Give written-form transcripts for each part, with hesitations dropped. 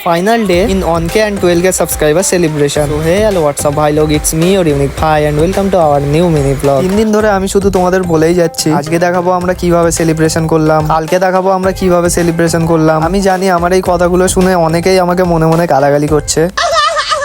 final day in 1K and 12K subscriber celebration. So hey hello what's up bhai log, it's me your unique bhai and welcome to our new mini vlog. 3 দিন ধরে আমি শুধু তোমাদের বলেই যাচ্ছি আজকে দেখাবো আমরা কিভাবে সেলিব্রেশন করলাম, কালকে দেখাবো আমরা কিভাবে সেলিব্রেশন করলাম। আমি জানি আমার এই কথাগুলো শুনে অনেকেই আমাকে মনে মনে গালাগালি করছে।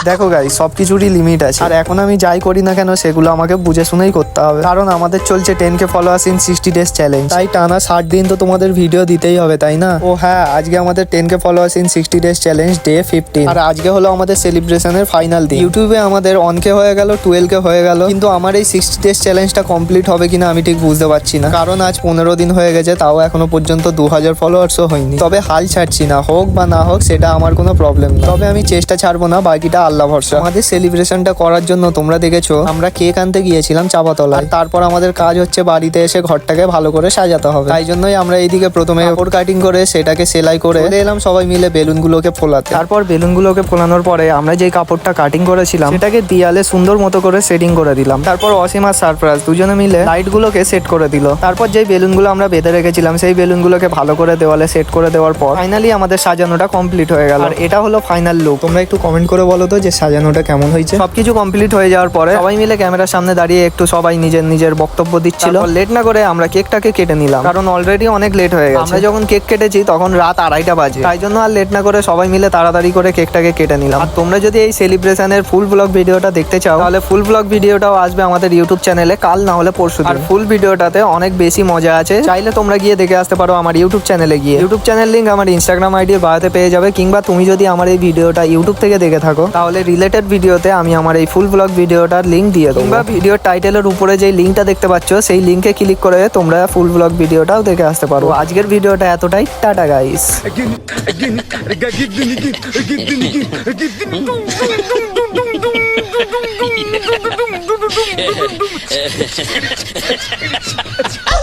দেখো গাইস, সবকিছুরই লিমিট আছে, আর এখন আমি যাই করি না কেন সেগুলো আমাকে বুঝে শুনেই করতে হবে, কারণ আমাদের চলছে 10K followers in 60 days challenge. তাই টানা 60 দিন তো তোমাদের ভিডিও দিতেই হবে, তাই না? ও হ্যাঁ, আজকে আমাদের 10K followers in 60 days challenge day 15, আর আজকে হলো আমাদের সেলিব্রেশনের ফাইনাল দিন। ইউটিউবে আমাদের 1K হয়ে গেল, 12K হয়ে গেল, কিন্তু আমার এই 60 days চ্যালেঞ্জটা কমপ্লিট হবে কিনা আমি ঠিক বুঝতে পারছি না, কারণ আজ 15 দিন হয়ে গেছে, তাও এখনো পর্যন্ত 2000 ফলোয়ার্সও হয়নি। তবে হাল ছাড়ছি না, হোক বা না হোক সেটা আমার কোনো প্রবলেম নেই, তবে আমি চেষ্টা ছাড়বো না, বাকিটা আল্লাহ ভরসা। আমাদের সেলিব্রেশনটা করার জন্য তোমরা দেখেছো আমরা কেক আনতে গিয়েছিলাম চাপাতলায়, তারপর আমাদের কাজ হচ্ছে বাড়িতে এসে ঘরটাকে ভালো করে সাজাতে হবে। তাই জন্যই আমরা এইদিকে প্রথমে কাপড় কাটিং করে সেটাকে সেলাই করে এলাম সবাই মিলে বেলুনগুলোকে ফোলাতে। তারপর বেলুনগুলোকে ফোলানোর পরে আমরা যে কাপড়টা কাটিং করেছিলাম সেটাকে দিয়ালে সুন্দর মতো করে সেটিং করে দিলাম। তারপর অসীম আর সারপ্রাইজ দুজনে মিলে লাইটগুলোকে সেট করে দিল। তারপর যেই বেলুনগুলো আমরা বেঁধে রেখেছিলাম সেই বেলুনগুলোকে ভালো করে দেওয়ালে সেট করে দেওয়ার পর ফাইনালি আমাদের সাজানোটা কমপ্লিট হয়ে গেল, আর এটা হলো ফাইনাল লুক। তোমরা একটু কমেন্ট করে বলো তো যে সাজানোটা কেমন হয়েছে। সবকিছু কমপ্লিট হয়ে যাওয়ার পরে সবাই মিলে ক্যামেরার সামনে দাঁড়িয়ে একটু সবাই নিজের নিজের বক্তব্য দিচ্ছিল। লেট না করে আমরা কেকটাকে কেটে নিলাম, কারণ অলরেডি অনেক লেট হয়ে গেছে। আমরা যখন কেক কেটেছি তখন রাত 2:30 বাজে, তাই জন্য আর লেট না করে সবাই মিলে তাড়াতাড়ি করে কেকটাকে কেটে নিলাম। আর তোমরা যদি এই সেলিব্রেশনের ফুল ব্লগ ভিডিওটা দেখতে চাও তাহলে ফুল ব্লগ ভিডিওটাও আসবে আমাদের ইউটিউব চ্যানেলে কাল না হলে পরশু। আর ফুল ভিডিওটাতে অনেক বেশি মজা আছে, চাইলে তোমরা গিয়ে দেখে আসতে পারো আমার ইউটিউব চ্যানেলে গিয়ে। ইউটিউব চ্যানেল লিঙ্ক আমার ইনস্টাগ্রাম আইডির বায়োতে পেয়ে যাবে, কিংবা তুমি যদি আমার এই ভিডিওটা ইউটিউব থেকে দেখে থাকো তাহলে রিলেটেড ভিডিওতে আমি আমার এই ফুল ব্লগ ভিডিওটার লিঙ্ক দিয়ে দেবো, কিংবা ভিডিওর টাইটেলের উপরে যে লিঙ্কটা দেখতে পাচ্ছ সেই লিঙ্কে ক্লিক করে তোমরা ফুল ব্লগ ভিডিওটাও দেখে আসতে পারো। আজকের ভিডিওটা এতটাই, টাটা গাইস। Yeah.